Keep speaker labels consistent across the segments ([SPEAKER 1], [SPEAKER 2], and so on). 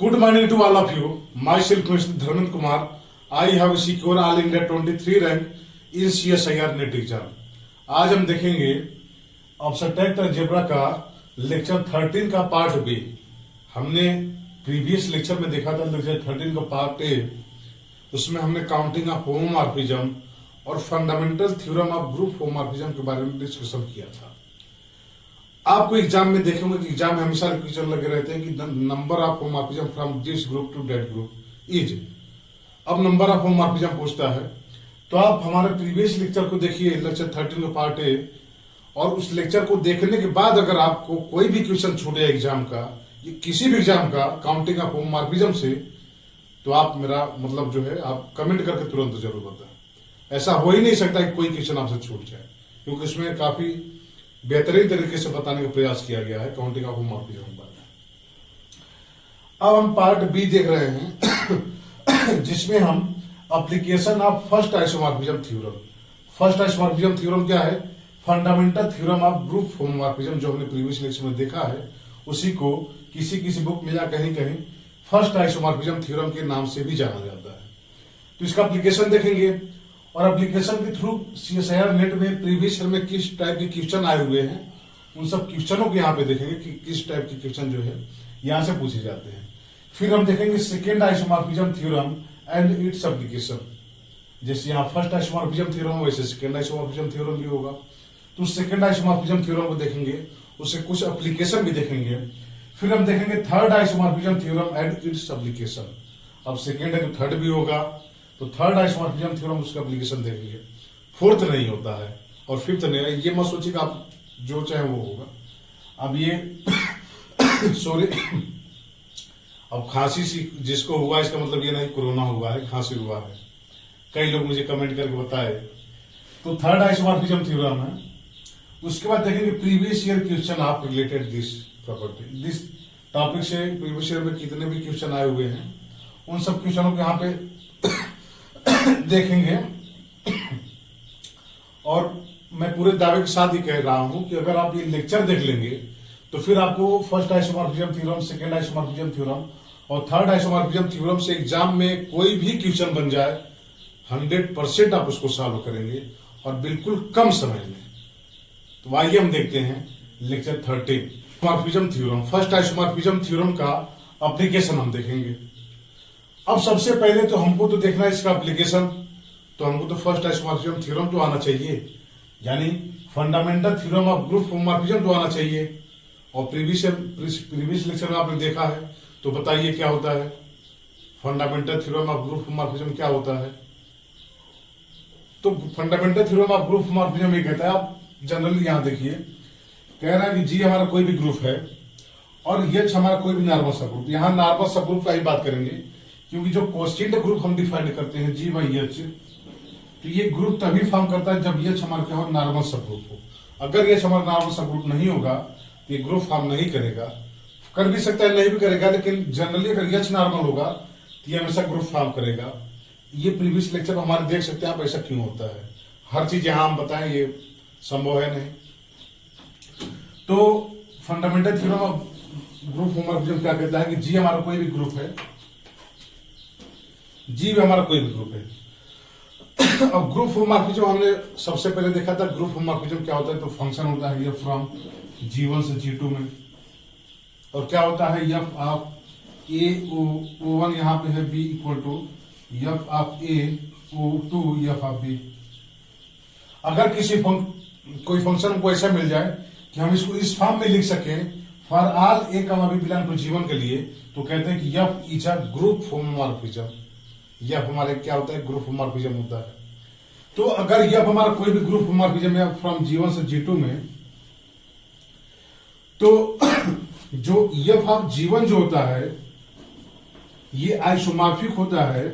[SPEAKER 1] Good morning to all of you. Myself, Mr. Dharmendra Kumar. I have secured All India 23 rank in CSIR net exam. आज हम देखेंगे obstruct algebra का lecture 13 का part B. हमने previous lecture में देखा था लेक्चर 13 का पार्ट ए. उसमें हमने काउंटिंग ऑफ होमोमॉर्फिज्म और fundamental theorem of group homomorphism के बारे में डिस्कशन किया था. आपको एग्जाम में देखेंगे कि एग्जाम में हमेशा क्वेश्चन लगे रहते हैं कि number of homomorphism from this group to that group is. अब नंबर ऑफ होमोमॉर्फिज्म पूछता है तो आप हमारे प्रीवियस लेक्चर को देखिए, लेक्चर 13 का पार्ट ए, और उस लेक्चर को देखने के बाद अगर आपको कोई भी क्वेश्चन छूटे एग्जाम का, किसी भी एग्जाम का काउंटिंग ऑफ होमोमॉर्फिज्म से, तो आप मेरा मतलब जो है आप कमेंट करके तुरंत जरूर बताएं. ऐसा हो ही नहीं सकता कि कोई क्वेश्चन आपसे छूट जाए, क्योंकि इसमें काफी बेहतरीन तरीके से बताने का प्रयास किया गया है काउंटिंग ऑफ होमोमॉर्फिज्म के बारे में. अब हम पार्ट बी देख रहे हैं जिसमें हम application of first isomorphism theorem. First isomorphism theorem क्या है? Fundamental theorem of group homomorphism, जो हमने प्रीवियस लेक्चर में देखा है, उसी को किसी किसी बुक में या कहीं कहीं फर्स्ट आइसोमॉर्फिज्म थ्योरम के नाम से भी जाना जाता है. तो इसका एप्लीकेशन देखेंगे और एप्लीकेशन के थ्रू सीएसआईआर नेट में प्रीवियस ईयर में किस टाइप के क्वेश्चन आए हुए हैं, उन सब क्वेश्चनों को यहाँ पे देखेंगे कि किस टाइप के क्वेश्चन जो है यहाँ से पूछे जाते हैं. फिर हम देखेंगे second isomorphism theorem and its application. जैसे यहाँ फर्स्ट आइसोमॉर्फिज्म थ्योरम वैसे सेकेंड आइसोमॉर्फिज्म थ्योरम भी होगा. तो सेकेंड आइसोमॉर्फिज्म थ्योरम को देखेंगे, उससे कुछ एप्लीकेशन भी देखेंगे. फिर हम देखेंगे third isomorphism theorem and its application. अब सेकेंड है तो थर्ड भी होगा, तो थर्ड आइसोमॉर्फिज्म थ्योरम उसका एप्लीकेशन देखेंगे. फोर्थ नहीं होता है और फिफ्थ नहीं है. ये मत सोचिए कि आप जो चाहे वो होगा. अब ये सॉरी, अब खांसी सी जिसको हुआ इसका मतलब ये नहीं कोरोना हुआ है, खांसी हुआ है. कई लोग मुझे कमेंट करके बताए. तो थर्ड आइसोमॉर्फिज्म थ्योरम है. उसके बाद देखेंगे previous year question of related this property. This topic से प्रीवियस ईयर में कितने भी क्वेश्चन आए हुए हैं, उन सब क्वेश्चनों को यहाँ पे देखेंगे. और मैं पूरे दावे के साथ ही कह रहा हूं कि अगर आप ये लेक्चर देख लेंगे तो फिर आपको first isomorphism theorem, second isomorphism theorem और थर्ड आइसोमॉर्फिज्म थ्योरम से एग्जाम में कोई भी क्वेश्चन बन जाए 100% आप उसको सॉल्व करेंगे और बिल्कुल कम समय में. तो आइए हम देखते हैं lecture 13 isomorphism theorem. First isomorphism theorem का एप्लीकेशन हम देखेंगे. अब सबसे पहले तो हमको तो देखना है इसका एप्लीकेशन. तो हमको तो फर्स्ट आइसोमॉर्फिज्म थ्योरम तो आना चाहिए, यानी fundamental theorem of group homomorphism तो आना चाहिए. और प्रीवियस लेक्चर में आपने देखा है, तो बताइए क्या होता है fundamental theorem of group homomorphism, क्या होता है? तो fundamental theorem of group homomorphism ये कहता है, आप जनरली यहां देखिए, कह रहा है कि जी हमारा कोई भी ग्रुप है और एच हमारा कोई भी नॉर्मल सब ग्रुप. यहां नॉर्मल सब ग्रुप का ही बात करेंगे, क्योंकि जो कोएफिशिएंट ग्रुप हम डिफाइन करते हैं जी बाई एच, तो ये ग्रुप तभी फॉर्म करता है जब एच हमारे क्या हो, नॉर्मल सब ग्रुप हो. अगर एच हमारा नॉर्मल सब ग्रुप नहीं होगा तो ये ग्रुप फॉर्म नहीं करेगा. कर भी सकता है, नहीं भी करेगा, लेकिन जनरली अगर एच नॉर्मल होगा तो ये हमेशा ग्रुप फॉर्म करेगा. ये प्रीवियस लेक्चर में हमारे देख सकते हैं आप ऐसा क्यों होता है. हर चीज यहां हम बताएं ये संभव है नहीं. तो fundamental theorem of group homomorphism क्या कहता है कि जी हमारा कोई भी ग्रुप है, जी भी हमारा कोई भी ग्रुप है. अब ग्रुप होमोमॉर्फिज्म हमने सबसे पहले देखा था. ग्रुप होमोमॉर्फिज्म क्या होता है? तो फंक्शन होता है एफ फ्रॉम G1 से G2 में, और क्या होता है एफ ऑफ ए O1 यहाँ पे है B equal to F of A O2 F of B. अगर कोई फंक्शन को ऐसा मिल जाए कि हम इसको इस फॉर्म में लिख सके फॉर ऑल ए कमा बी बिलोंग टू G1 के लिए, तो कहते हैं कि F is a group homomorphism. यह हमारे क्या होता है? ग्रुप होमोमॉर्फिज्म होता है. तो अगर यह हमारा कोई भी ग्रुप होमोमॉर्फिज्म है फ्रॉम G1 से G2 में, तो जो एफ ऑफ G1 जो होता है ये आइसोमॉर्फिक होता है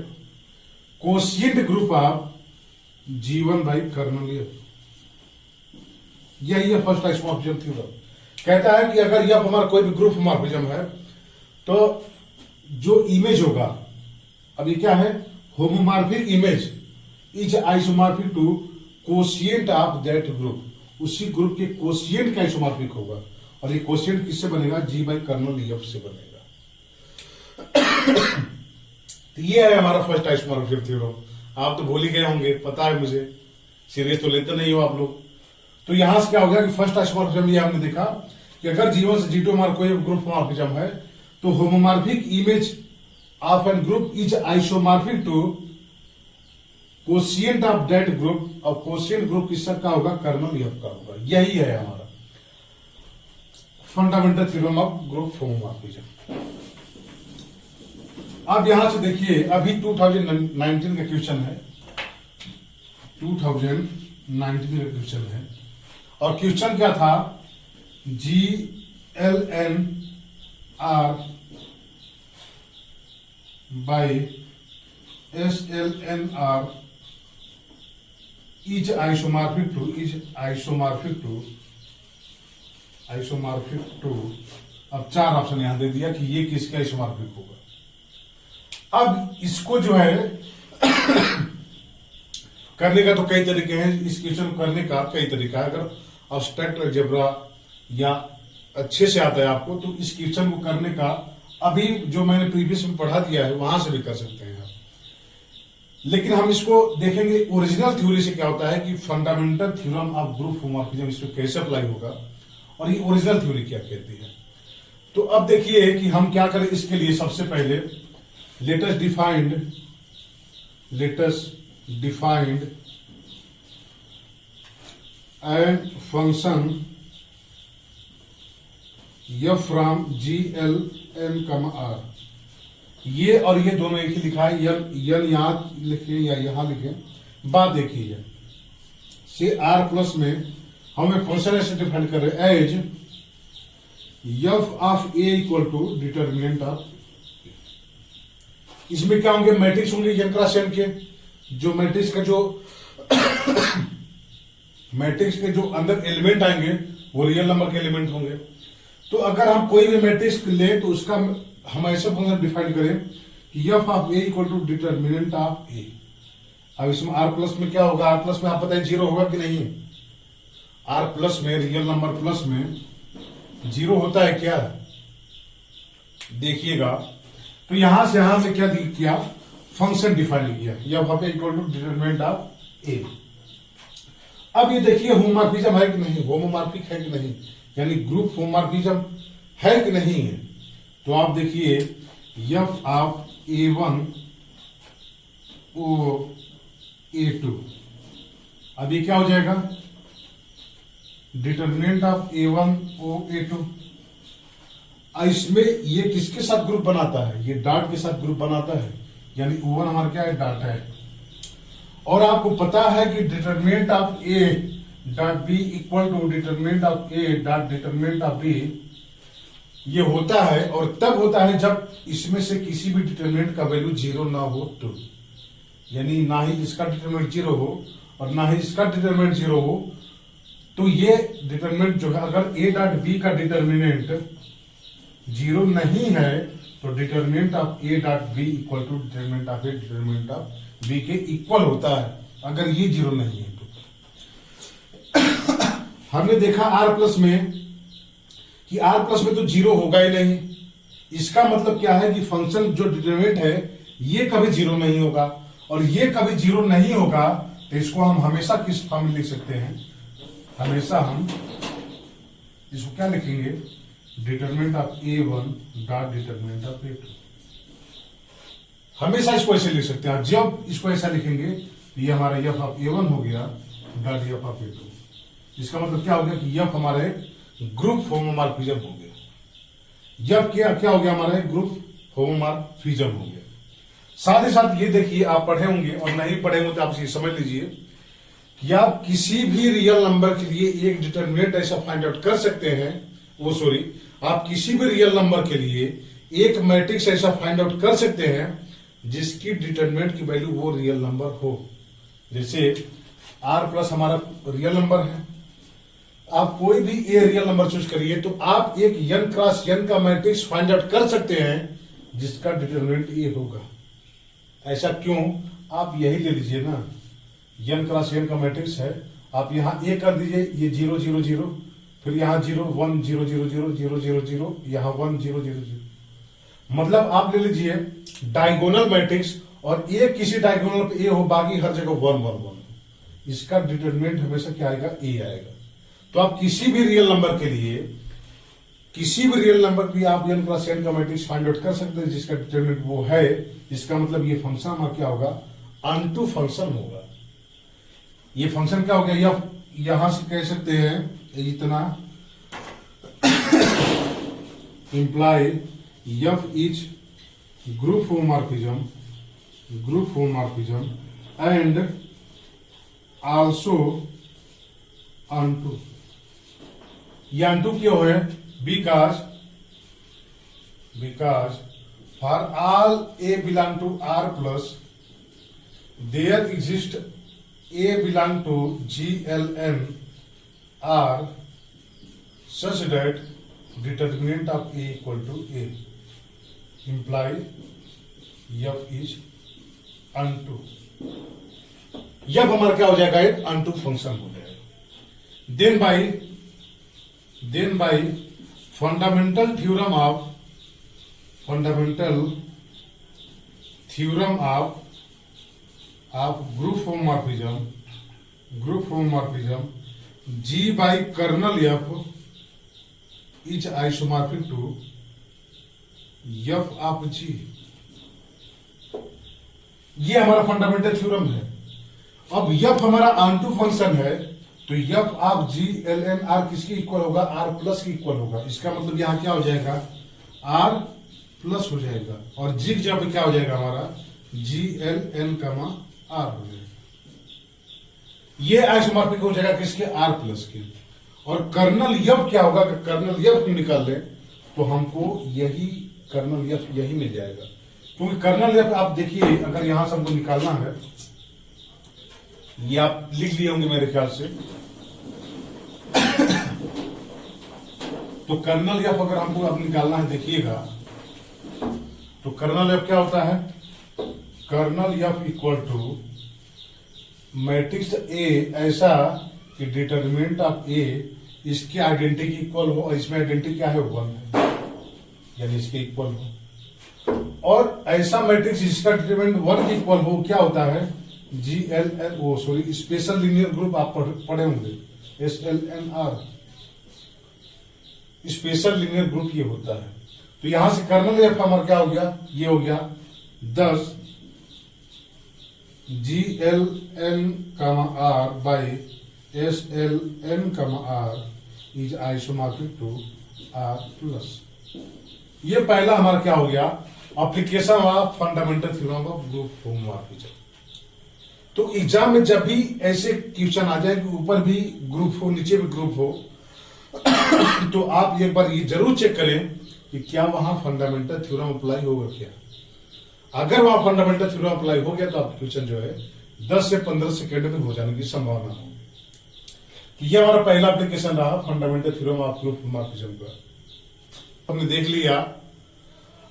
[SPEAKER 1] coefficient group of G1 by kernel F. यही है फर्स्ट आइसोमॉर्फिज्म थ्योरम. कहता है कि अगर यह हमारा कोई भी ग्रुप होमोमॉर्फिज्म है तो जो इमेज होगा, अब ये क्या है? Homomorphic image is isomorphic to coefficient of that group. उसी ग्रुप के कोएफिशिएंट का आइसोमॉर्फिक होगा, और ये कोएफिशिएंट किससे बनेगा? जी बाई कर्नल एफ से बनेगा. तो ये है हमारा फर्स्ट आइसोमॉर्फिक थ्योरम। आप तो भूल ही गए होंगे, पता है मुझे, सीरियस तो लेते नहीं हो आप लोग। तो यहां से क्या हो गया कि फर्स्ट आइसोमॉर्फिज्म ये हमने देखा कि अगर G1 से G2 हमारा कोई ग्रुप होमोमॉर्फिज्म है तो homomorphic image of an group is isomorphic to quotient of that group. और कोशिएंट ग्रुप किसका का होगा? कर्नल एफ का होगा। यही है हमारा fundamental theorem of group homomorphism. अब यहां से देखिए, अभी 2019 का क्वेश्चन है, 2019 का क्वेश्चन है, और क्वेश्चन क्या था? GLN R by SLNR is isomorphic to. अब 4 ऑप्शन यहां दे दिया कि ये किसका आइसोमॉर्फिक होगा। अब इसको जो है करने का तो कई तरीके हैं, इस क्वेश्चन को करने का कई तरीका है। अगर अब्स्ट्रैक्ट अलजेब्रा या अच्छे से आता है आपको तो इस क्वेश्चन को करने का अभी जो मैंने प्रीवियस में पढ़ा दिया है वहां से भी कर सकते हैं आप। लेकिन हम इसको देखेंगे ओरिजिनल थ्योरी से क्या होता है कि fundamental theorem of group homomorphism इसमें कैसे अप्लाई होगा और ये ओरिजिनल थ्योरी क्या कहती है। तो अब देखिए कि हम क्या करें इसके लिए। सबसे पहले latest defined and function F from GLN, R। ये और ये दोनों एक ही लिखा है, यन यहां लिखे या यहां लिखे। बात देखिए, से R प्लस में हम एक फंक्शन ऐसे डिफाइन कर रहे हैं as F of A equal to determinant of. इसमें क्या होंगे? मैट्रिक्स होंगे n क्रॉस n के। जो मैट्रिक्स का जो मैट्रिक्स के जो अंदर एलिमेंट आएंगे वो रियल नंबर के एलिमेंट होंगे। तो अगर हम कोई भी मैट्रिक्स ले तो उसका हम ऐसे फंक्शन डिफाइन करें कि F of A equal to determinant of A। अब इसमें R प्लस में क्या होगा? R प्लस में आप पता है 0 होगा कि नहीं? R प्लस में, रियल नंबर प्लस में 0 होता है क्या? देखिएगा। तो यहां से यहां में क्या किया? फंक्शन डिफाइन किया F of A equal to determinant of A। अब ये देखिए होमोमॉर्फिज्म है कि नहीं, होमोमॉर्फिक है कि नहीं, यानी ग्रुप होमोमॉर्फिज्म है कि नहीं है। तो आप देखिए F of A1 O A2, अब ये क्या हो जाएगा? Determinant of A1 O A2। इसमें ये किसके साथ ग्रुप बनाता है? ये डॉट के साथ ग्रुप बनाता है, यानी O1 हमारा क्या है? डॉट है। और आपको पता है कि determinant of A dot B equal to determinant of A dot determinant of B। ये होता है और तब होता है जब इसमें से किसी भी डिटर्मिनेंट का वैल्यू 0 ना हो तो, यानी ना ही इसका डिटर्मिनेंट 0 हो और ना ही इसका डिटर्मिनेंट 0 हो। तो ये डिटर्मिनेंट जो है, अगर A डॉट B का डिटर्मिनेंट 0 नहीं है तो determinant of A dot B equal to determinant of A determinant of B के इक्वल होता है, अगर ये 0 नहीं है तो। हमने देखा R प्लस में कि R प्लस में तो 0 होगा ही नहीं। इसका मतलब क्या है कि फंक्शन जो डिटर्मिनेंट है ये कभी 0 नहीं होगा, और ये कभी 0 नहीं होगा तो इसको हम हमेशा किस फॉर्म में लिख सकते हैं? हमेशा हम इसको क्या लिखेंगे? Determinant of A1 dot determinant of A2। हमेशा इसको ऐसे लिख सकते हैं। जब इसको ऐसा लिखेंगे तो ये हमारा F ऑफ A1 हो गया डॉट F ऑफ A2। इसका मतलब क्या हो गया कि F हमारे ग्रुप होमोमॉर्फिज्म हो गया। F क्या हो गया? हमारा ग्रुप होमोमॉर्फिज्म हो गया। साथ ही साथ ये देखिए, आप पढ़े होंगे और नहीं पढ़े होंगे तो आप इसे समझ लीजिए कि आप किसी भी रियल नंबर के लिए एक डिटर्मिनेंट ऐसा फाइंड आउट कर सकते हैं, आप किसी भी रियल नंबर के लिए एक मैट्रिक्स ऐसा फाइंड आउट कर सकते हैं जिसकी डिटर्मिनेंट की वैल्यू वो रियल नंबर हो। जैसे R प्लस हमारा रियल नंबर है, आप कोई भी ए रियल नंबर चूज करिए तो आप एक n क्रॉस n का मैट्रिक्स फाइंड आउट कर सकते हैं जिसका डिटर्मिनेंट ए होगा। ऐसा क्यों? आप यही ले लीजिए ना, n क्रॉस n का मैट्रिक्स है, आप यहां ए कर दीजिए, ये 0 0 0, फिर यहां 0 1 0 0 0 0 0 0, यहां 1 0 0 0। मतलब आप ले लीजिए डायगोनल मैट्रिक्स और ए किसी डायगोनल पे ए हो, बाकी हर जगह 1 1 1, इसका डिटरमिनेंट हमेशा क्या आएगा, ए आएगा। तो आप किसी भी रियल नंबर के लिए, किसी भी रियल नंबर भी आप n प्लस n का मैट्रिक्स फाइंड आउट कर सकते हैं जिसका डिटरमिनेंट वो है। इसका मतलब ये फंक्शन हमारा क्या होगा, अनटू फंक्शन होगा। ये फंक्शन क्या हो गया, यहां से कह सकते हैं इतना imply F is group homomorphism and also unto. ये अनटू क्यों है, because for all a belong to R plus there exist a belong to GLN R such that determinant of A equal to A imply F is unto। F हमारा क्या हो जाएगा, एक unto function हो जाएगा। then by fundamental theorem of group homomorphism G by kernel F is isomorphic to F of G। ये हमारा fundamental theorem है। अब F हमारा ऑनटू फंक्शन है तो F of G L N R किसके इक्वल होगा, आर प्लस के इक्वल होगा। इसका मतलब यहां क्या हो जाएगा, आर प्लस हो जाएगा और जी की जगह पे क्या हो जाएगा हमारा, जी एल एन कमा आर हो जाएगा। ये आइसोमॉर्फिक हो जाएगा किसके, आर प्लस के। और कर्नल एफ क्या होगा, कर्नल एफ निकाल लें तो हमको यही कर्नल एफ यही मिल जाएगा। क्योंकि कर्नल एफ आप देखिए, अगर यहां से हमको निकालना है, ये आप लिख लिए होंगे मेरे ख्याल से, तो कर्नल एफ अगर हमको अब निकालना है, देखिएगा तो कर्नल एफ क्या होता है, kernel F equal to matrix A ऐसा कि डिटरमिनेंट ऑफ ए इसके आइडेंटिटी इक्वल हो और इसमें आइडेंटिटी क्या है, 1 है, यानी इसके इक्वल हो। और ऐसा मैट्रिक्स जिसका डिटरमिनेंट 1 के इक्वल हो, क्या होता है, G L N oh sorry special linear group आप पढ़े होंगे, S L N R special linear group ये होता है। तो यहां से कर्नल एफ हमारा क्या हो गया, ये हो गया 10 G L N comma R by S L N comma R is isomorphic to R plus. ये पहला हमारा क्या हो गया, application of fundamental theorem of group homomorphism. तो एग्जाम में जब भी ऐसे क्वेश्चन आ जाए कि ऊपर भी ग्रुप हो नीचे भी ग्रुप हो तो आप एक बार ये जरूर चेक करें कि क्या वहां फंडामेंटल थ्योरम अप्लाई होगा क्या। अगर वहां फंडामेंटल थ्योरम अप्लाई हो गया तो आप क्वेश्चन जो है 10 से 15 सेकेंड में हो जाने की संभावना हो। तो ये हमारा पहला एप्लीकेशन रहा fundamental theorem of group homomorphism का, हमने देख लिया।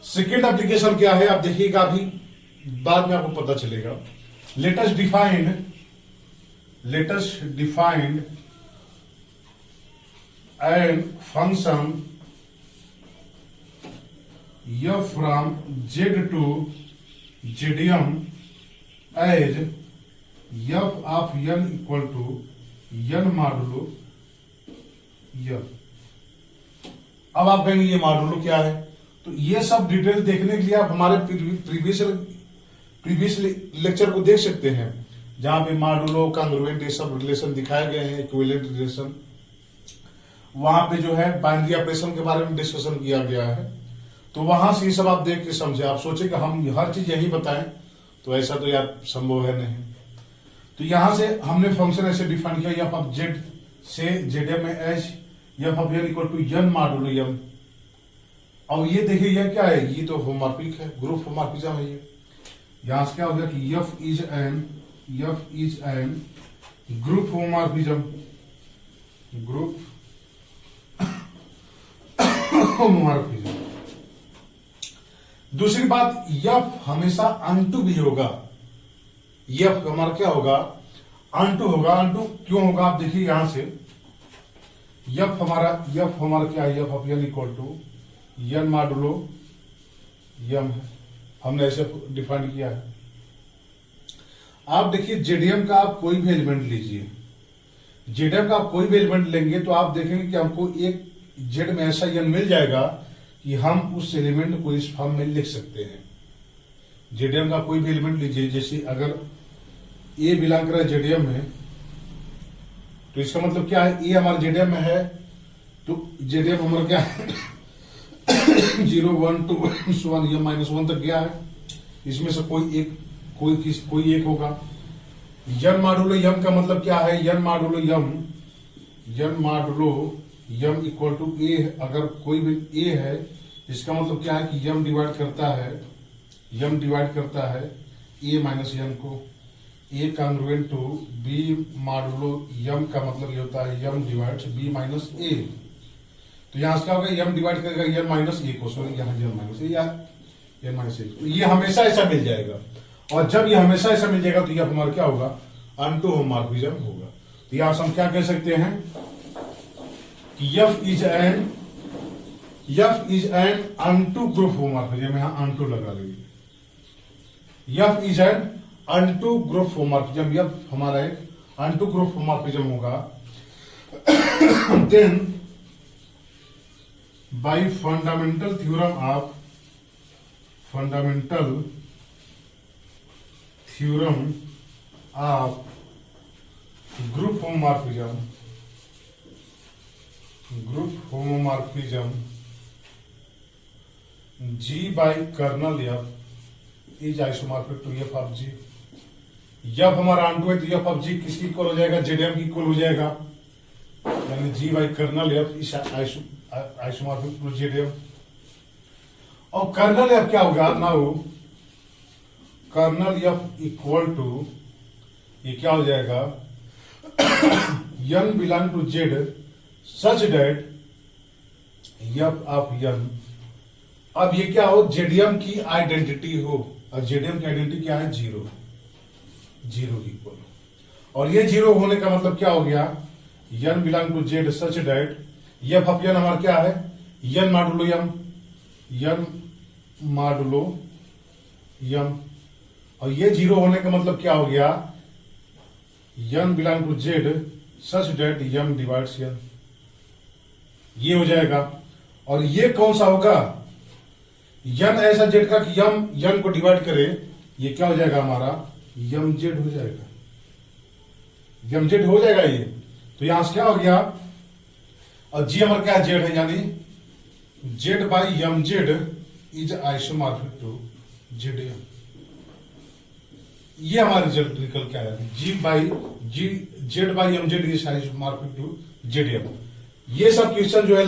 [SPEAKER 1] सेकेंड एप्लीकेशन क्या है आप देखिएगा, अभी बाद में आपको पता चलेगा। let us define and function f from z to zm as f of n equal to n modulo f। अब आप कहेंगे ये मॉडुलो क्या है, तो ये सब डिटेल देखने के लिए आप हमारे प्रीवियस लेक्चर को देख सकते हैं, जहां पे मॉडुलो कांग्रुएंट ये सब रिलेशन दिखाए गए हैं, इक्विवेलेंट रिलेशन। वहां पे जो है बाइनरी ऑपरेशन के बारे में डिस्कशन किया गया है। तो वहां से ये सब आप देख के समझे। आप सोचे कि हम हर चीज यही बताएं, तो ऐसा तो यार संभव है नहीं। तो यहां से हमने फंक्शन ऐसे डिफाइन किया, एफ ऑफ जेड से जेड में H F of N equal to N modulo M. अब ये देखिए यह क्या है, ये तो होमोमॉर्फिक है, ग्रुप होमोमॉर्फिज्म है ये। यहां से क्या हो गया कि F is an group homomorphism, group homomorphism. दूसरी बात, एफ हमेशा अनटू भी होगा। एफ हमारा क्या होगा, अनटू होगा। अनटू क्यों होगा आप देखिए यहां से, एफ हमारा क्या है, F of N equal to N modulo M है, हमने ऐसे डिफाइन किया है। आप देखिए जेडीएम का आप कोई भी एलिमेंट लीजिए, जेडीएम का आप कोई भी एलिमेंट लेंगे तो आप देखेंगे कि हमको एक जेड में ऐसा यन मिल जाएगा कि हम उस एलिमेंट को इस फॉर्म में लिख सकते हैं। जेडीएम का कोई भी एलिमेंट लीजिए, जैसे अगर ए बिलोंग कर रहा है जेडीएम में, तो इसका मतलब क्या है, ए हमारे जेडीएम में है तो जेडीएम हमारा क्या है 0 1 2 1 यम -1 तक गया है, इसमें से कोई एक होगा। यन मॉडुलो यम का मतलब क्या है, यन मॉडुलो यम इक्वल टू ए, अगर कोई भी ए है इसका मतलब क्या है कि यम डिवाइड करता है ए माइनस यम को, ए कॉन्ग्रुएंट टू बी मॉडुलो यम का मतलब ये होता है यम डिवाइड बी माइनस ए। तो यहां से क्या होगा, यम डिवाइड करेगा यन माइनस ए को, सॉरी यहाँ यन माइनस ए या यन माइनस ए, तो ये हमेशा ऐसा मिल जाएगा। और जब ये हमेशा ऐसा मिल जाएगा तो ये हमारा क्या होगा, अनटू होमोमॉर्फिज्म होगा। तो यहां से हम क्या कह सकते हैं कि F is an onto group homomorphism, यहां अनटू लगा लेंगे। F is an onto group homomorphism, F हमारा एक अनटू ग्रुप होमोमॉर्फिज्म होगा। Then by fundamental theorem of group homomorphism G by kernel F is isomorphic to F of G। F हमारा onto है तो F of G किसकी equal हो जाएगा, JDM की इक्वल हो जाएगा, यानी G by kernel F is isomorphic to ZDM. और कर्नल F क्या होगा now, kernel F equal to ये क्या हो जाएगा n belong to Z such that F of n। अब ये क्या हो, जेडीएम की आइडेंटिटी हो, और जेडीएम की आइडेंटिटी क्या है, जीरो इक्वल। और ये जीरो होने का मतलब क्या हो गया, n belong to Z such that F of n हमारा क्या है, n मॉडुलो m, और ये जीरो होने का मतलब क्या हो गया, n belong to Z such that m divides n, ये हो जाएगा। और ये कौन सा होगा, n ऐसा जेड का कि n को डिवाइड करे, ये क्या हो जाएगा हमारा mz हो जाएगा, mz हो जाएगा ये। तो यहां से क्या हो गया, और g हमारा क्या जेड है, यानी z by mz is isomorphic to ZDM. ये हमारे रिजल्ट निकल के आया, z by mz is isomorphic to ZDM. ये सब क्वेश्चन जो है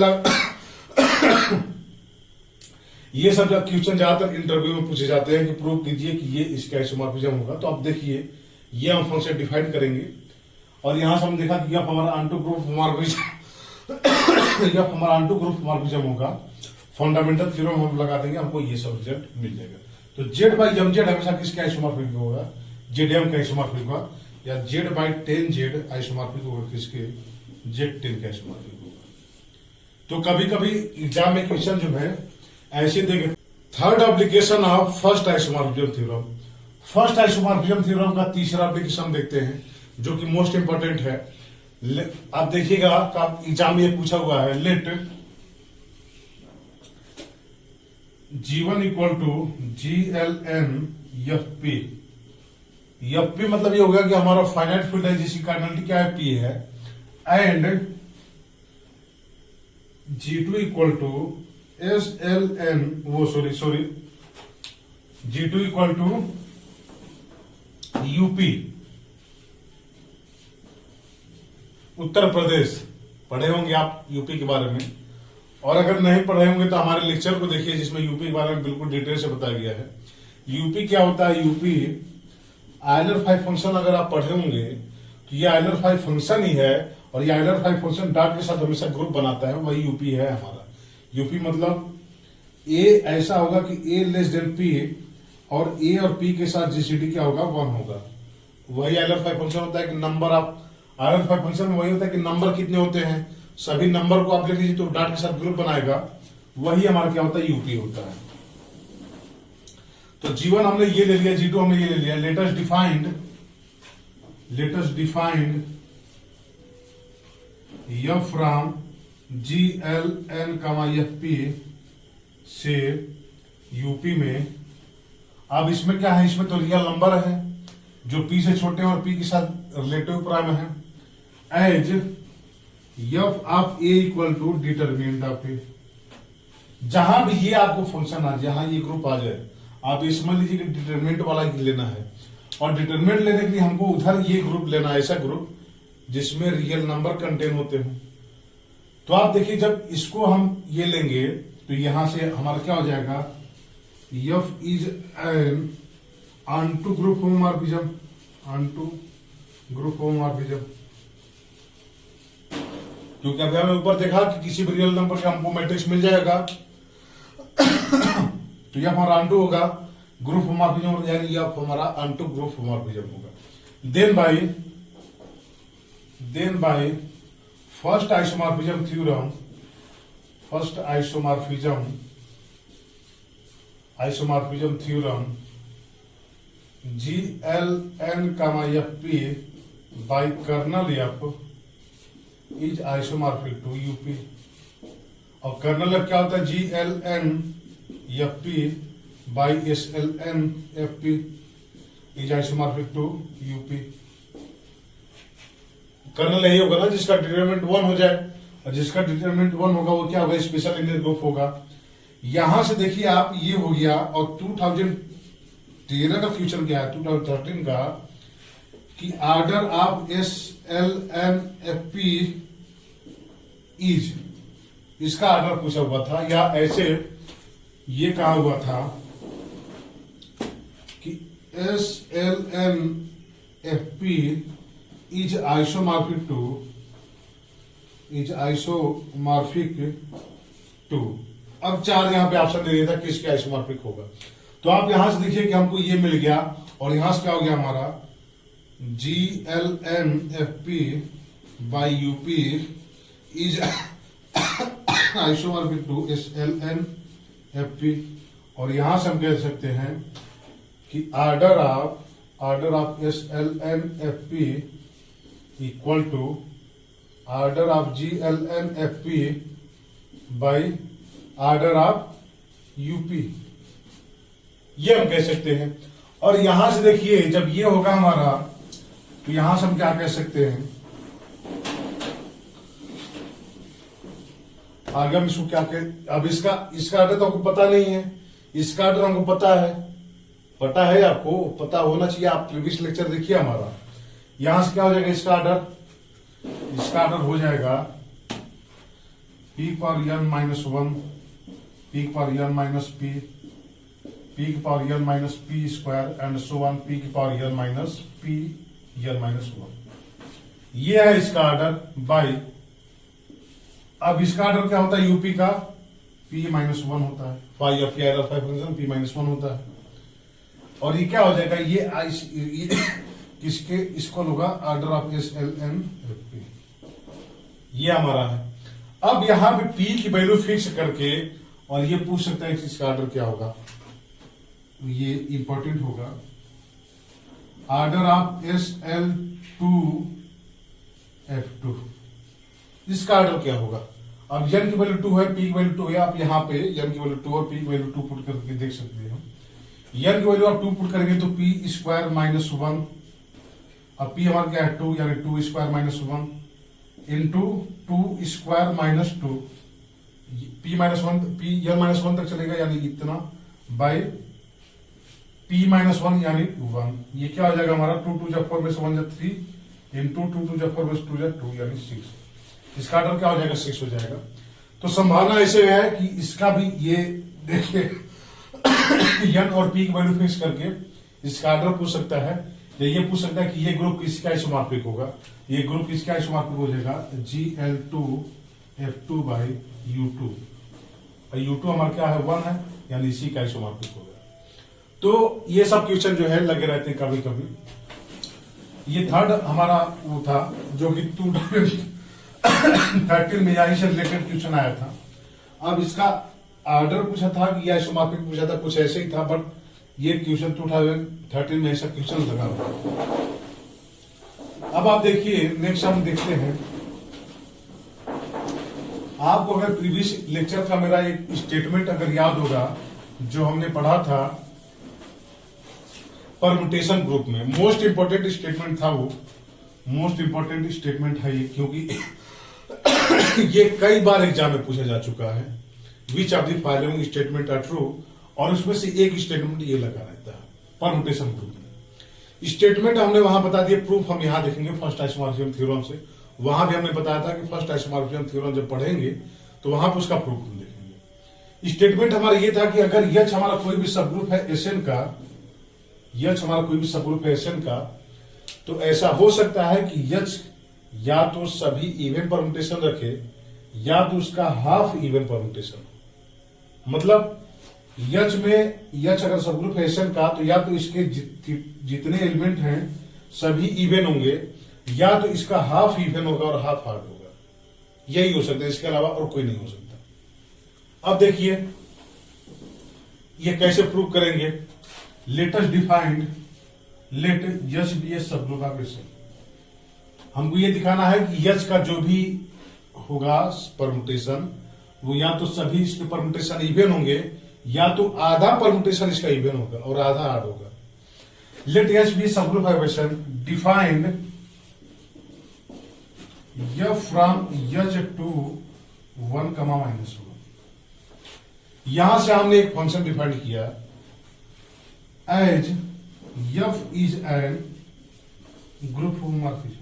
[SPEAKER 1] ये सब जब क्वेश्चन ज्यादातर इंटरव्यू में पूछे जाते हैं कि प्रूव कीजिए कि ये इसका आइसोमॉर्फिज्म होगा, तो आप देखिए ये हम फंक्शन डिफाइन करेंगे। और यहां से हम देखा कि यह हमारा अनटू ग्रुप होमोमॉर्फिज्म होगा। फंडामेंटल थ्योरम हम लगा देंगे, हमको ये सब रिजल्ट मिल जाएगा। तो Z बाई mz हमेशा किसके आइसोमॉर्फिक होगा, जेडीएम का आइसोमॉर्फिक होगा, या Z बाई 10Z आइसोमॉर्फिक होगा किसके, Z10 का आइसोमॉर्फिक होगा। तो कभी कभी एग्जाम में क्वेश्चन जो है ऐसे देंगे। Third application of first isomorphism theorem, first isomorphism theorem का तीसरा एप्लीकेशन देखते हैं जो कि मोस्ट इंपोर्टेंट है। आप देखिएगा एग्जाम में पूछा हुआ है, let G1 equal to GLN FP। FP मतलब ये होगा कि हमारा फाइनाइट फील्ड है जिसकी कार्डिनलिटी क्या है, P है, and G2 equal to SLN G2 equal to UP Uttar Pradesh. पढ़े होंगे आप यूपी के बारे में, और अगर नहीं पढ़े होंगे तो हमारे लेक्चर को देखिए जिसमें यूपी के बारे में बिल्कुल डिटेल से बताया गया है। यूपी क्या होता है, यूपी आइलर-5 फंक्शन अगर आप पढ़े होंगे तो ये आइलर-5 फंक्शन ही है, और ये आइलर-5 फंक्शन डॉट के साथ हमेशा ग्रुप बनाता है, वही यूपी है हमारा। यूपी मतलब ए ऐसा होगा कि ए लेस देन पी, और ए और पी के साथ जीसीडी क्या होगा, 1 होगा। वही आइलर-5 फंक्शन होता है कि नंबर आप आइलर-5 फंक्शन में वही होता है कि नंबर कितने होते हैं, सभी नंबर को आप ले लीजिए तो डॉट के साथ ग्रुप बनाएगा, वही हमारा क्या होता है, यूपी होता है। तो G1 हमने ये ले लिया, G2 हमने ये ले लिया। Latest defined F from GLN, FP से यूपी में। अब इसमें क्या है, इसमें तो रियल नंबर है जो P से छोटे हैं और P के साथ रिलेटिव प्राइम है। As F of A equal to determinant of A। जहां भी ये आपको फंक्शन आ, जहां ये ग्रुप आ जाए, आप ये समझ लीजिए कि डिटरमिनेंट वाला लेना है। और डिटरमिनेंट लेने के लिए हमको उधर ये ग्रुप लेना है, ऐसा ग्रुप जिसमें रियल नंबर कंटेन होते हो। तो आप देखिए, जब इसको हम ये लेंगे तो यहां से हमारा क्या हो जाएगा, F is an onto group homomorphism, onto group homomorphism. क्योंकि अभी हमें ऊपर देखा कि किसी भी रियल नंबर का हमको मैट्रिक्स मिल जाएगा तो यह हमारा ऑनटू होगा ग्रुप होमोमॉर्फिज्म, यानी यह हमारा ऑनटू ग्रुप होमोमॉर्फिज्म होगा। Then by first isomorphism theorem, GLN, FP by kernel F is isomorphic to UP. और कर्नल F क्या होता है, GLN FP by SLN FP is isomorphic to UP. Kernel यही होगा ना जिसका डिटरमिनेंट 1 हो जाए, और जिसका डिटरमिनेंट 1 होगा वो क्या होगा, स्पेशल इंडियन ग्रुप होगा। यहां से देखिए आप, ये हो गया। और 2013 का फ्यूचर क्या है, 2013 का, कि order of SLN FP is, इसका ऑर्डर पूछा हुआ था, या ऐसे ये कहा हुआ था कि SLN FP is isomorphic to. अब 4 यहां पे ऑप्शन दे दिया था किसके आइसोमॉर्फिक होगा। तो आप यहां से देखिए कि हमको ये मिल गया, और यहां से क्या हो गया हमारा, GLN FP by UP is isomorphic to SLN FP। और यहां से हम कह सकते हैं कि order of SLN FP equal to order of GLN FP by order of UP, ये हम कह सकते हैं। और यहां से देखिए, जब ये होगा हमारा, तो यहां से हम क्या कह सकते हैं, आगे हम इसको क्या कह, अब इसका ऑर्डर तो आपको पता नहीं है, इसका ऑर्डर हमको पता है आपको पता होना चाहिए। आप प्रीवियस लेक्चर देखिए हमारा, यहां से क्या हो जाएगा, इसका ऑर्डर हो जाएगा P पर n माइनस 1, P पर n माइनस P, P पर n minus P square and so on, P पर n minus P n minus 1। ये है इसका ऑर्डर बाई। अब इसका ऑर्डर क्या होता है, यूपी का P माइनस 1 होता है, फाइव या फिर फंक्शन P माइनस 1 होता है। और ये क्या हो जाएगा, ये किसके इक्वल होगा, ऑर्डर ऑफ SLN FP, ये हमारा है। अब यहां पे P की वैल्यू फिक्स करके, और ये पूछ सकता है कि इसका ऑर्डर क्या होगा, ये इंपॉर्टेंट होगा। ऑर्डर ऑफ SL2 F2, इसका ऑर्डर क्या होगा। अब n की वैल्यू 2 है, P की वैल्यू 2 है, आप यहाँ पे n की वैल्यू 2 और P की वैल्यू 2 पुट करके देख सकते हैं। n की वैल्यू आप 2 पुट करेंगे तो P स्क्वायर माइनस 1, अब P हमारा क्या है 2, यानी 2 square minus 1 into 2 square minus 2, P minus 1, P n minus 1 तक चलेगा, यानी इतना, बाय P माइनस 1 यानी 1। ये क्या हो जाएगा हमारा, 2 2 जब 4 में से 1 जब 3 इंटू 2 2 जब 4 में से 2 जब 2 यानी 6। इसका ऑर्डर क्या हो जाएगा, 6 हो जाएगा। तो संभावना ऐसे है कि इसका भी ये देखिए n और P की वैल्यू फिक्स करके इसका ऑर्डर पूछ सकता है, या ये पूछ सकता है कि ये ग्रुप किसका आइसोमॉर्फिक होगा। ये ग्रुप किसका आइसोमॉर्फिक हो जाएगा, GL2 F2 बाई U2, और U2 हमारा क्या है, 1 है, यानी इसी का आइसोमॉर्फिक होगा। तो ये सब क्वेश्चन जो है लगे रहते हैं कभी कभी। ये थर्ड हमारा वो था जो कि 2013 में यही से रिलेटेड क्वेश्चन आया था। अब इसका ऑर्डर पूछा था कि आइसोमॉर्फिक पूछा था, कुछ ऐसे ही था, बट ये क्वेश्चन 2013 में ऐसा क्वेश्चन लगा हुआ। अब आप देखिए नेक्स्ट हम देखते हैं। आपको अगर प्रीवियस लेक्चर का मेरा एक स्टेटमेंट अगर याद होगा जो हमने पढ़ा था परमुटेशन ग्रुप में, मोस्ट इंपॉर्टेंट स्टेटमेंट था वो, मोस्ट इंपॉर्टेंट स्टेटमेंट है ये, क्योंकि ये कई बार एग्जाम में पूछा जा चुका है। Which of the following statement are true, और उसमें से एक स्टेटमेंट ये लगा रहता है परमुटेशन ग्रुप में। स्टेटमेंट हमने वहां बता दिया, प्रूफ हम यहां देखेंगे फर्स्ट आइसोमॉर्फिज्म थ्योरम से। वहां भी हमने बताया था कि फर्स्ट आइसोमॉर्फिज्म थ्योरम जब पढ़ेंगे तो वहां पर उसका प्रूफ हम देखेंगे। स्टेटमेंट हमारा ये था कि अगर यच हमारा कोई भी सबग्रुप है एसएन का, यच हमारा कोई भी सबग्रुप है एसएन का, तो ऐसा हो सकता है कि यच या तो सभी इवन परमुटेशन रखे या तो उसका हाफ इवन परमुटेशन हो। मतलब यच में, यच अगर सबग्रुप है एसएन का, तो या तो इसके जितने एलिमेंट हैं सभी इवन होंगे, या तो इसका हाफ इवन होगा और हाफ हार्ड होगा। यही हो सकता है, इसके अलावा और कोई नहीं हो सकता। अब देखिए ये कैसे प्रूव करेंगे। Let us defined let H be a subgroup of SN. हमको ये दिखाना है कि यच का जो भी होगा परमुटेशन, वो या तो सभी इसके परमुटेशन इवन होंगे, या तो आधा परमुटेशन इसका इवन होगा और आधा हार्ड होगा। Let H be subgroup of SN defined F from H to 1, -1। यहां से हमने एक फंक्शन डिफाइन किया as F is an group homomorphism.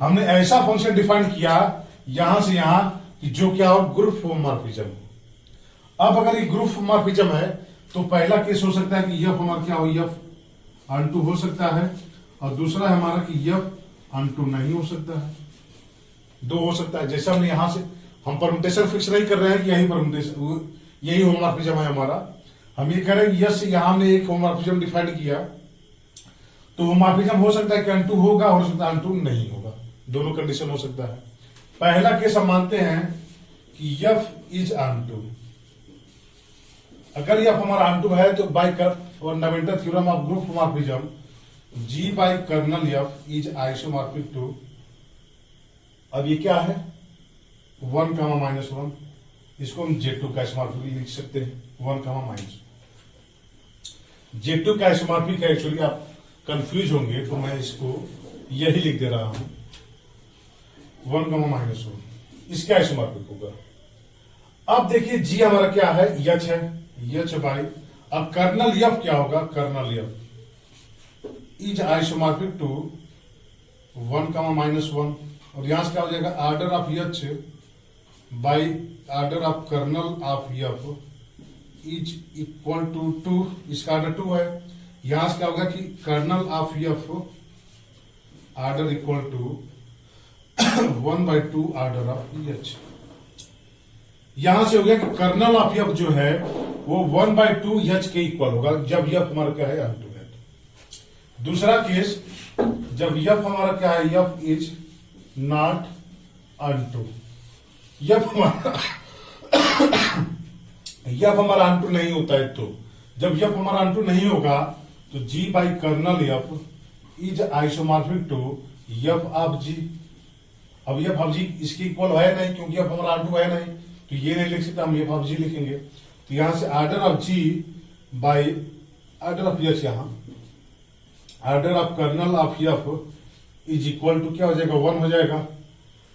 [SPEAKER 1] हमने ऐसा फंक्शन डिफाइन किया यहां से यहां कि जो क्या हो, ग्रुप होमोमॉर्फिज्म हो। अब अगर ये ग्रुप होमोमॉर्फिज्म है तो पहला केस हो सकता है कि एफ हमारा क्या हो, एफ अनटू हो सकता है, और दूसरा है हमारा कि एफ अनटू नहीं हो सकता है। दो हो सकता है। जैसे हमने यहां से हम परमुटेशन फिक्स नहीं कर रहे हैं कि यही परमुटेशन, यही होमोमॉर्फिज्म है हमारा। हम ये कह रहे हैं यस, यहां हमने एक होमोमॉर्फिज्म डिफाइन किया, तो होमोमॉर्फिज्म हो सकता है कि अनटू होगा, हो सकता है अनटू नहीं होगा। दोनों कंडीशन हो सकता है। पहला केस हम मानते हैं कि एफ इज अनटू। अगर एफ हमारा अनटू है तो by fundamental theorem of group homomorphism G by kernel F is isomorphic to. अब ये क्या है 1, -1। इसको हम Z2 का आइसोमॉर्फिक लिख सकते हैं 1, Z2 का आइसोमॉर्फिक है। एक्चुअली आप कंफ्यूज होंगे तो मैं इसको यही लिख दे रहा हूं 1, -1। इसका आइसोमॉर्फिक होगा। अब देखिए जी हमारा क्या है, यच है, यच बाई, अब कर्नल एफ क्या होगा, kernel F is isomorphic to 1, -1। और यहां से क्या हो जाएगा, order of H by order of kernel of F is equal to 2। इसका आर्डर 2 है। यहां से क्या होगा कि kernel of F order equal to 1/2 order of H. यहां से हो गया कि कर्नल ऑफ एफ जो है वो 1/2 एच के इक्वल होगा जब एफ हमारा क्या है अनटू है। दूसरा केस जब एफ हमारा क्या है, F is not unto. F हमारा अनटू नहीं होता है, तो जब एफ हमारा अनटू नहीं होगा तो G by kernel F is isomorphic to F of G. अब एफ ऑफ जी इसकी इक्वल है नहीं, क्योंकि एफ हमारा अनटू है नहीं, तो ये नहीं लिख सकते, हम एफ ऑफ जी लिखेंगे। तो यहां से order of G by order of H, यहां order of kernel of F is equal to क्या हो जाएगा, 1 हो जाएगा।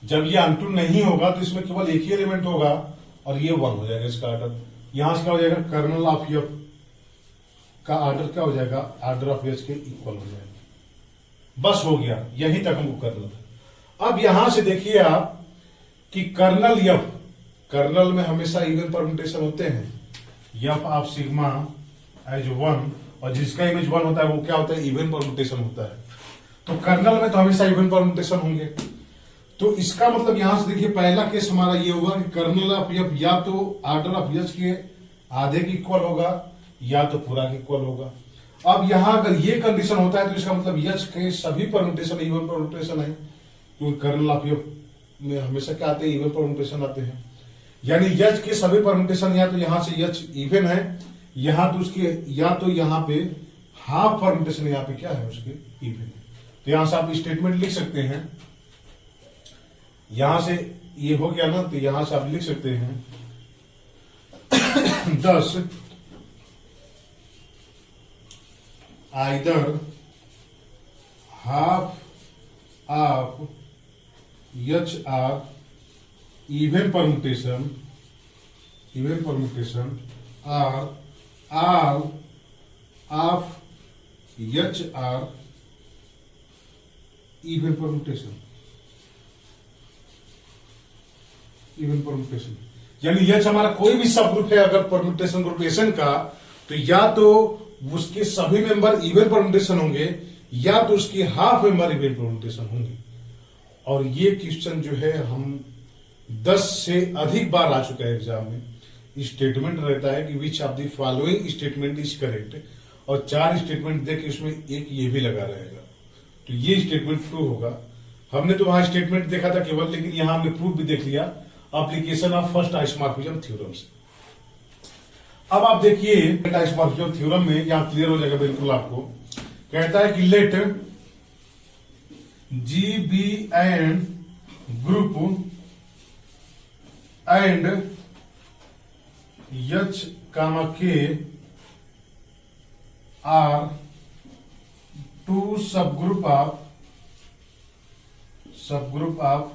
[SPEAKER 1] जब ये अनटू नहीं होगा तो इसमें केवल एक ही एलिमेंट होगा और ये 1 हो जाएगा इसका आर्डर। यहां से क्या हो जाएगा, कर्नल ऑफ एफ का आर्डर क्या हो जाएगा, आर्डर ऑफ एच के इक्वल हो जाएगा। बस हो गया, यहीं तक हमको करना था। अब यहां से देखिए आप कि कर्नल एफ, कर्नल में हमेशा इवन परम्यूटेशन होते हैं, एफ ऑफ सिग्मा एज 1, और जिसका इमेज 1 होता है वो क्या होता है, इवन परम्यूटेशन होता है। तो कर्नल में तो हमेशा इवन परम्यूटेशन होंगे। तो इसका मतलब यहां से देखिए पहला केस हमारा ये होगा कि कर्नल ऑफ एफ या तो आर्डर ऑफ एच के आधे की इक्वल होगा या तो पूरा के इक्वल होगा। अब यहां अगर ये कंडीशन होता है तो इसका मतलब एच के सभी परम्यूटेशन इवन परम्यूटेशन है, क्योंकि कर्नल ऑफ एफ में हमेशा क्या आते हैं, इवन परम्यूटेशन आते हैं। यानी यच के सभी परम्यूटेशन या तो यहां से यच इवन है, यहां तो उसके या तो यहां पे हाफ परम्यूटेशन यहां पे क्या है उसके इवन है। तो यहां से आप स्टेटमेंट लिख सकते हैं, यहां से ये हो गया ना, तो यहां से आप लिख सकते हैं 10 either half of H or even permutation or of H or even permutation यानी यच हमारा कोई भी सब ग्रुप है अगर परम्यूटेशन ग्रुप एसन का, तो या तो उसके सभी मेंबर इवन परम्यूटेशन होंगे या तो उसके हाफ मेंबर इवन परम्यूटेशन होंगे। और ये क्वेश्चन जो है हम 10 से अधिक बार आ चुका है एग्जाम में। स्टेटमेंट रहता है कि विच of the following statement is correct, और 4 स्टेटमेंट देके उसमें एक ये भी लगा रहेगा, तो ये स्टेटमेंट ट्रू होगा। हमने तो वहां स्टेटमेंट देखा था केवल, लेकिन यहां हमने प्रूफ भी देख लिया application of first isomorphism theorem से। अब आप देखिए आइसोमॉर्फिज्म थ्योरम में यहां क्लियर हो जाएगा बिल्कुल आपको। कहता है कि let G be and group and H comma K are two subgroup of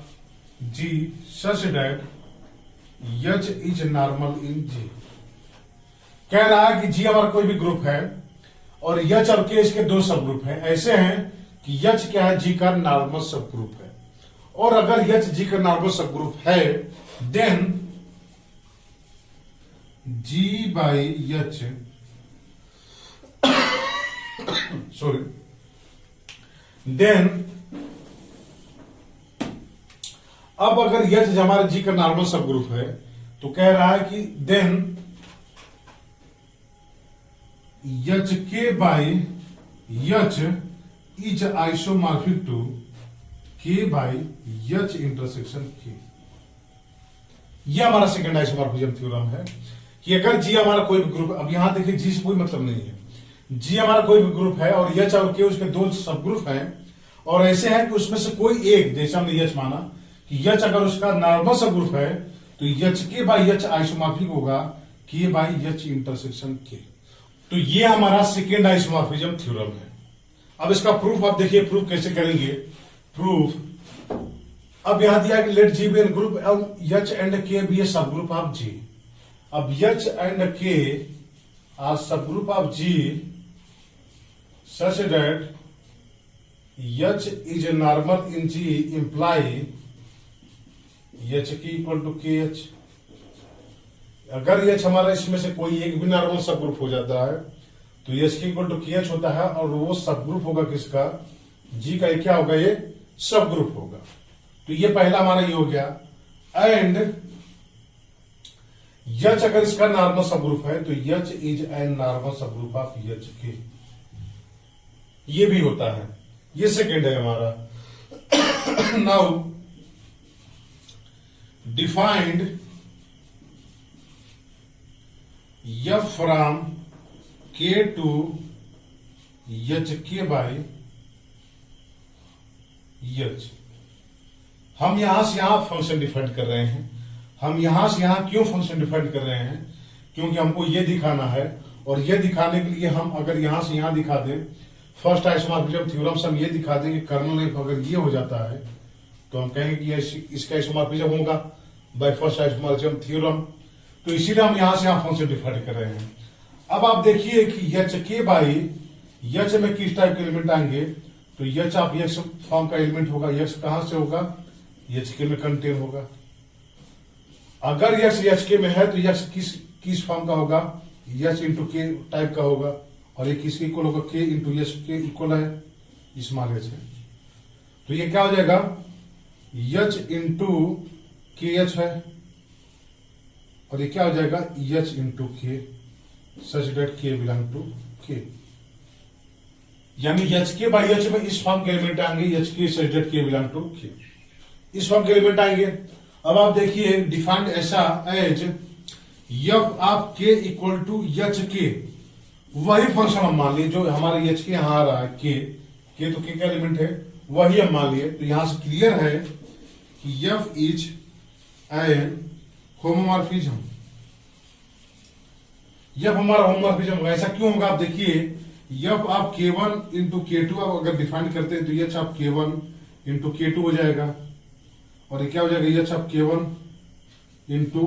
[SPEAKER 1] G such that H is normal in G। कह रहा है कि G हमारा कोई भी ग्रुप है और H और K इसके 2 सब ग्रुप है। ऐसे हैं कि H क्या है, G का नॉर्मल सब ग्रुप है, और अगर H G का नॉर्मल सब ग्रुप है then G by H sorry then अब अगर यच हमारा जी का नॉर्मल सब ग्रुप है तो कह रहा है कि then H K by H is isomorphic to K by H intersection K. यह हमारा सेकंड आइसोमॉर्फिज्म थ्योरम है कि अगर जी हमारा कोई भी ग्रुप, अब यहां देखिए जी से कोई मतलब नहीं है, जी हमारा कोई भी ग्रुप है और यच और के उसके 2 सब ग्रुप हैं, और ऐसे है कि उसमें से कोई एक, जैसे हमने यच माना कि यच अगर उसका नॉर्मल सब ग्रुप है तो यच के बाई यच आइसोमॉर्फिक होगा के बाई यच इंटरसेक्शन के। तो ये हमारा सेकेंड आइसोमॉर्फिज्म थ्योरम है। अब इसका प्रूफ आप देखिए, प्रूफ कैसे करेंगे। प्रूफ अब यहां दिया कि let G be an group H and K be a subgroup of G. अब H and K are subgroup of G such that H is normal in G imply H K equal to K H. अगर H हमारा इसमें से कोई एक भी normal सब group हो जाता है तो H K equal to K H होता है, और वो सब ग्रुप होगा किसका, जी का। ये क्या होगा, ये सब ग्रुप होगा। तो ये पहला हमारा ये हो गया। एंड एच अगर इसका नॉर्मल सब ग्रुप है तो H is N normal subgroup of H के, ये भी होता है। ये सेकेंड है हमारा। Now defined f from k to h k by h। हम यहां से यहां फंक्शन डिफाइन कर रहे हैं। हम यहां से यहां क्यों फंक्शन डिफाइन कर रहे हैं, क्योंकि हमको ये दिखाना है, और ये दिखाने के लिए हम अगर यहां से यहां दिखा दें फर्स्ट आइसोमॉर्फिज्म थ्योरम से हम ये दिखा दें कि कर्नल एफ अगर ये हो जाता है तो हम कहेंगे कि इसका आइसोमॉर्फिज्म होगा बाय फर्स्ट आइसोमॉर्फिज्म थ्योरम। तो इसीलिए हम यहां से यहां फंक्शन डिफाइन कर रहे हैं। अब आप देखिए कि एच के बाई एच में किस टाइप के एलिमेंट आएंगे, तो एच ऑफ एक्स फॉर्म का एलिमेंट होगा। एक्स कहां से होगा, एच के में कंटेन होगा। अगर एक्स एच के में है तो एक्स किस फॉर्म का होगा, एच इंटू के टाइप का होगा, और ये किसके इक्वल होगा, के इंटू एच के इक्वल है, स्मॉल एच है। तो ये क्या हो जाएगा, एच इंटू के एच है, और ये क्या हो जाएगा, एच इंटू के सच डेट के बिलोंग टू के। यानी एच के बाई एच में इस फॉर्म के एलिमेंट आएंगे, एच के सच डेट के बिलोंग टू के, इस फॉर्म के एलिमेंट आएंगे। अब आप देखिए डिफाइंड ऐसा एज यफ आप के इक्वल टू एच के, वही फंक्शन हम मान लिए जो हमारे एच के यहां आ रहा है के तो के का एलिमेंट है, वही हम मान लिए। तो यहां से क्लियर है कि F is an homomorphism, F हमारा होमोमॉर्फिज्म होगा। ऐसा क्यों होगा आप देखिए, यफ आप k1 इंटू k2 आप अगर डिफाइन करते हैं तो एच आप k1 इंटू k2 हो जाएगा, और ये क्या हो जाएगा एच आप k1 इंटू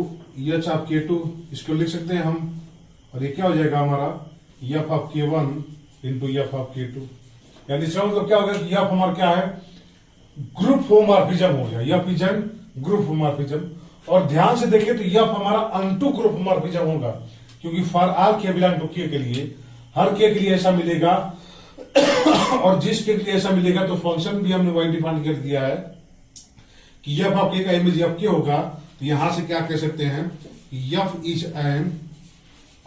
[SPEAKER 1] एच आप k2, इसको लिख सकते हैं हम। और ये क्या हो जाएगा हमारा F of k1 into F of k2, यानी इसका मतलब क्या होगा कि एफ हमारा क्या है, ग्रुप होमोमॉर्फिज्म हो गया, F is an group homomorphism. और ध्यान से देखिए तो एफ हमारा अनटू ग्रुप होमोमॉर्फिज्म होगा, क्योंकि फॉर ऑल के बिलोंग टू के लिए हर के लिए ऐसा मिलेगा, और जिस के लिए ऐसा मिलेगा तो फंक्शन भी हमने वही डिफाइन कर दिया है कि एफ ऑफ के का इमेज एफ के होगा। तो यहां से क्या कह सकते हैं कि F is an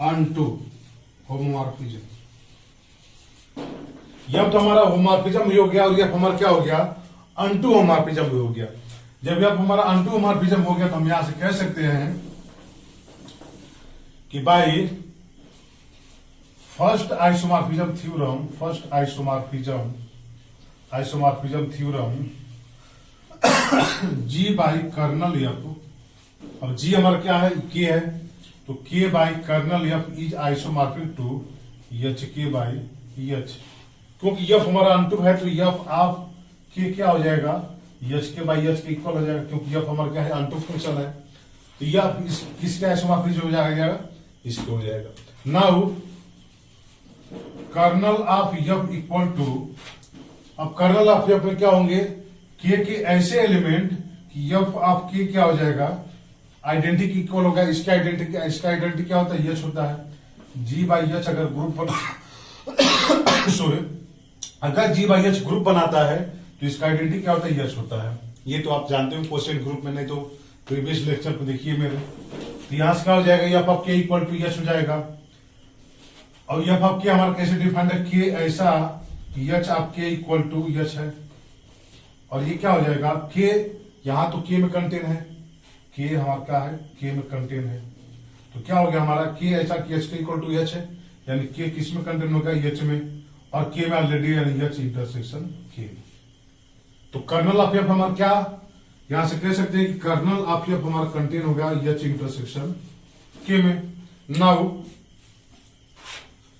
[SPEAKER 1] unto homomorphism. F तो हमारा होमोमॉर्फिज्म भी हो गया, और एफ हमारा क्या हो गया, अनटू होमोमॉर्फिज्म भी हो गया। जब एफ हमारा अनटू होमोमॉर्फिज्म हो गया तो हम यहां से कह सकते हैं कि by first isomorphism theorem, first isomorphism theorem G by kernel F, अब जी हमारा क्या है के है, तो K by kernel F is isomorphic to H K by H. क्योंकि एफ हमारा अनटू है तो एफ ऑफ के क्या हो जाएगा, एच के बाई एच के इक्वल हो जाएगा, क्योंकि एफ हमारा क्या है अनटू फंक्शन है। तो यह किसका आइसोमॉर्फिज्म हो जाएगा, इसके हो जाएगा। Now kernel of F equal to, अब कर्नल ऑफ एफ में क्या होंगे, के ऐसे एलिमेंट कि एफ ऑफ के क्या हो जाएगा, आइडेंटिटी इक्वल होगा, इसका आइडेंटिटी क्या होता है, एच होता है। जी बाई एच अगर ग्रुप बना सॉरी अगर जी बाई एच ग्रुप बनाता है तो इसका आइडेंटिटी क्या होता है, एच होता है। ये तो आप जानते हो क्वेश्चन ग्रुप में, नहीं तो प्रीवियस लेक्चर को देखिए मेरे। तो यहां से क्या हो जाएगा, एफ ऑफ के इक्वल टू एच हो जाएगा। और एफ ऑफ के हमारा कैसे डिफाइंड है, के ऐसा कि एच ऑफ के इक्वल टू एच है, और ये क्या हो जाएगा, के यहां तो के में कंटेन है, के हमारा क्या है, के में कंटेन है। तो क्या हो गया हमारा, के ऐसा कि एच के इक्वल टू एच है, यानी के किस में कंटेन होगा, एच में, और के में ऑलरेडी यानी एच इंटरसेक्शन के। तो कर्नल ऑफ एफ हमारा क्या, यहां से कह सकते हैं कि कर्नल ऑफ एफ हमारा कंटेन होगा एच इंटरसेक्शन के में। नाउ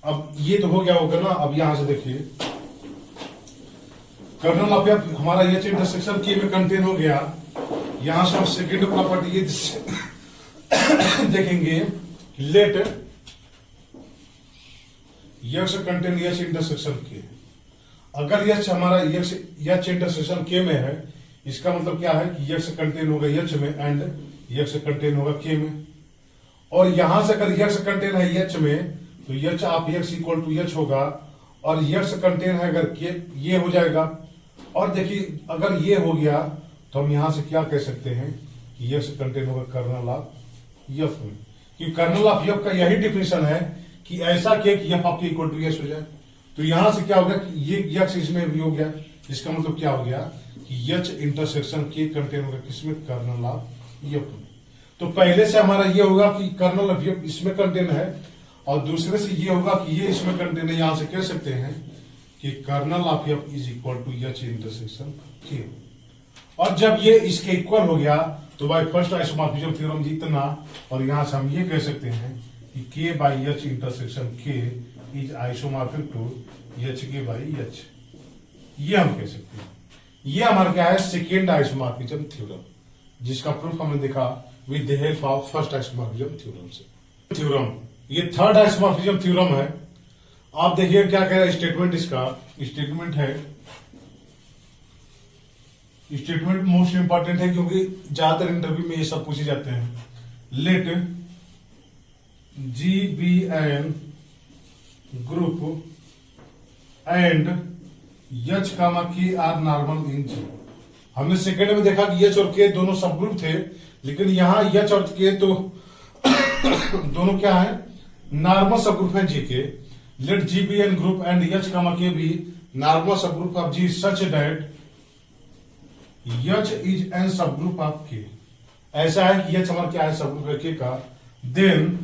[SPEAKER 1] अब ये तो हो गया होगा ना, अब यहां से देखिए कर्नल ऑफ एफ हमारा एच इंटरसेक्शन के में कंटेन हो गया। यहां से हम सेकेंड प्रॉपर्टी ये देखेंगे, let x contain H intersection K. अगर यक्स हमारा एच इंटरसेक्शन के में है, इसका मतलब क्या है कि यक्स कंटेन होगा एच में एंड यक्स कंटेन होगा के में। और यहां से अगर यक्स कंटेन है एच में तो H of x equal to H होगा, और यक्स कंटेन है अगर के, ये हो जाएगा। और देखिए अगर ये हो गया तो हम यहां से क्या कह सकते हैं कि यक्स कंटेन होगा कर्नल ऑफ एफ में, क्योंकि कर्नल ऑफ एफ का यही डिफिनेशन है कि ऐसा के कि एफ ऑफ के इक्वल टू एच हो जाए। तो यहां से क्या होगा कि ये यक्स इसमें भी हो गया, इसका मतलब क्या हो गया कि एच इंटरसेक्शन के कंटेन होगा किसमें, कर्नल ऑफ एफ में। तो पहले से हमारा ये होगा कि कर्नल ऑफ एफ इसमें कंटेन है, और दूसरे से ये होगा कि ये इसमें कंटेन है। यहां से कह सकते हैं कि kernel of F is equal to H intersection K. और जब ये इसके इक्वल हो गया तो बाय फर्स्ट आइसोमॉर्फिज्म थ्योरम जीतना, और यहां से हम ये कह सकते हैं कि के बाई एच इंटरसेक्शन के is isomorphic to H K by H, ये हम कह सकते हैं। ये हमारा क्या है, सेकेंड आइसोमॉर्फिज्म थ्योरम, जिसका प्रूफ हमने देखा with the help of first isomorphism theorem से। थ्योरम ये थर्ड आइसोमॉर्फिज्म थ्योरम है। आप देखिए क्या कह रहा है स्टेटमेंट, इसका स्टेटमेंट है, स्टेटमेंट मोस्ट इंपॉर्टेंट है क्योंकि ज्यादातर इंटरव्यू में ये सब पूछे जाते हैं। Let G be an group and H comma K are normal in जी। हमने सेकेंड में देखा कि एच और के दोनों सब ग्रुप थे, लेकिन यहां एच और के तो दोनों क्या है, नॉर्मल सब ग्रुप है जी के। Let G be an group and H comma K be normal subgroup of G such that H is an subgroup of K. ऐसा है कि एच हमारा क्या है, सब ग्रुप के का, then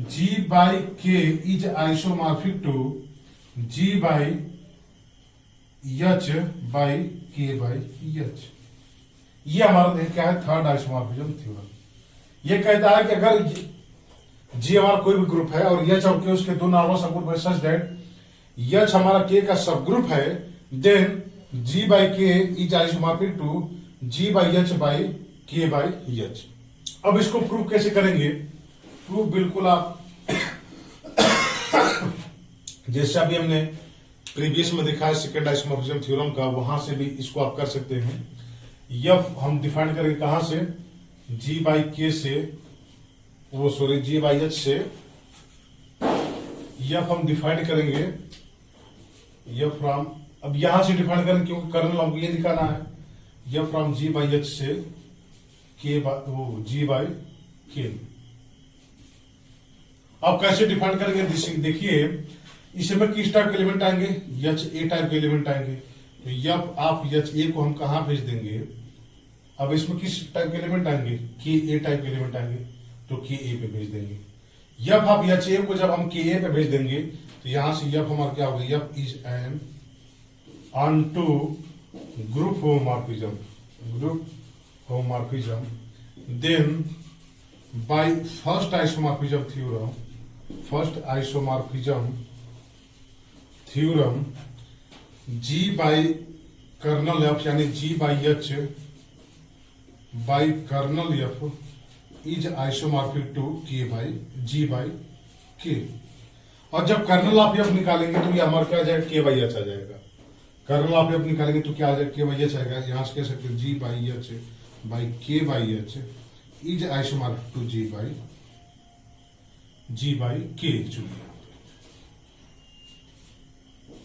[SPEAKER 1] G by K is isomorphic to G by H by K by H। ये हमारा क्या है, थर्ड आइसोमॉर्फिज्म थ्योरम। ये कहता है कि अगर G हमारा कोई भी ग्रुप है और H और K उसके दो नॉर्मल सब ग्रुप है सच दैट H हमारा K का सब ग्रुप है, then G by K is isomorphic to G by H by K by H। अब इसको प्रूव कैसे करेंगे? प्रूफ बिल्कुल आप जैसे अभी हमने प्रीवियस में देखा है सेकेंड आइसोमॉर्फिज्म थ्योरम का, वहां से भी इसको आप कर सकते हैं। यह हम डिफाइन करेंगे कहां से, G by K से, वो सॉरी G by H से। यह हम डिफाइन करेंगे यह फ्रॉम, अब यहां से डिफाइन करेंगे क्योंकि कर्नल हमको ये दिखाना है, यह फ्रॉम G by H से K by वो G by K। अब कैसे डिफाइन करेंगे देखिए, इसमें किस टाइप के एलिमेंट आएंगे, H A टाइप के एलिमेंट आएंगे। तो जब आप H A को हम कहां भेज देंगे, अब इसमें किस टाइप के एलिमेंट आएंगे, K A टाइप के एलिमेंट आएंगे, तो K A पे भेज देंगे। जब आप H A को जब हम K A पे भेज देंगे तो यहां से यह हमारा क्या होगा, यह is an onto group homomorphism, group homomorphism, then by first isomorphism theorem, first isomorphism theorem G by kernel F यानी G by H by kernel F is isomorphic to K by G by K। और जब kernel of F निकालेंगे तो ये हमारा क्या आ जाएगा, K by H आ जाएगा। कर्नल ऑफ F निकालेंगे तो क्या आ जाएगा, K बाई H आएगा। यहां से कह सकते हैं G by H by K by H is isomorphic to G by K। चुनिए,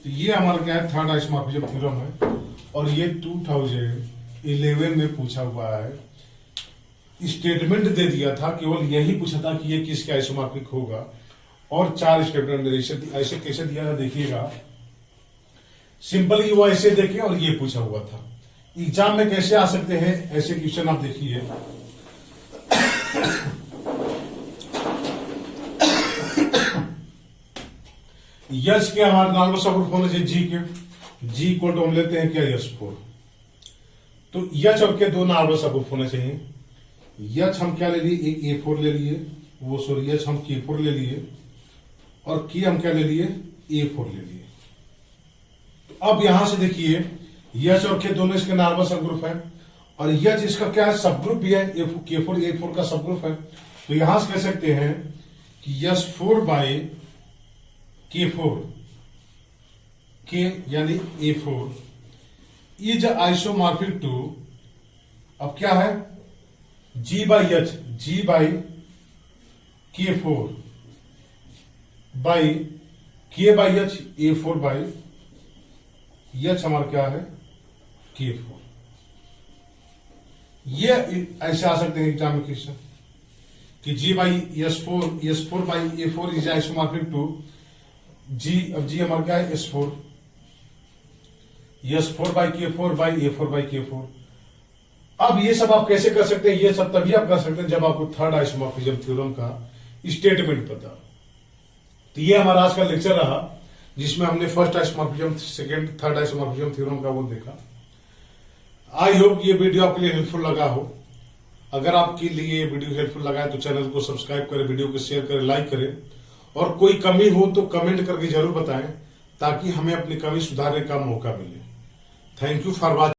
[SPEAKER 1] तो ये हमारा क्या है, थर्ड आइसोमॉर्फिज्म थ्योरम है और ये 2011 में पूछा हुआ है। स्टेटमेंट दे दिया था, केवल यही पूछा था कि ये किसके आइसोमॉर्फिक होगा, और 4 स्टेटमेंट ऐसे कैसे दिया था देखिएगा। सिंपली वो ऐसे देखे और ये पूछा हुआ था। एग्जाम में कैसे आ सकते हैं ऐसे क्वेश्चन, आप देखिए। यश के हमारे नॉर्मल सब ग्रुप होना चाहिए जी के, जी इक्वल टू हम लेते हैं क्या, H4। तो यच और के दो नॉर्मल सब ग्रुप होने चाहिए। यच हम क्या ले लिए, एक A4 ले लिए, वो सॉरी यच हम K4 ले लिए, और के हम क्या ले लिए, A4 ले लिए। तो अब यहां से देखिए यच और के दोनों इसके नॉर्मल सब ग्रुप है, और यच इसका क्या है, सब ग्रुप भी है, K4 A4 का सब ग्रुप है। तो यहां से कह सकते हैं कि H4 बाई K4, K यानी A4 इज आइसोमॉर्फिक टू, अब क्या है, G by H, G by K4 by K by H A4 by H हमारा क्या है, K4। ये ऐसे आ सकते हैं एग्जाम में क्वेश्चन कि G by S4 by A4 is isomorphic to G, अब G हमारा क्या है, S4 by K4 by A4 by K4। अब ये सब आप कैसे कर सकते हैं, ये सब तभी आप कर सकते हैं जब आपको थर्ड आइसोमॉर्फिज्म थ्योरम का स्टेटमेंट पता। तो ये हमारा आज का लेक्चर रहा जिसमें हमने first isomorphism, second, third isomorphism theorem का वो देखा। आई होप ये वीडियो आपके लिए हेल्पफुल लगा हो। अगर आपके लिए ये वीडियो हेल्पफुल लगा है तो चैनल को सब्सक्राइब करें, वीडियो को शेयर करें, लाइक करें, और कोई कमी हो तो कमेंट करके जरूर बताएं ताकि हमें अपनी कमी सुधारने का मौका मिले। Thank you for watching.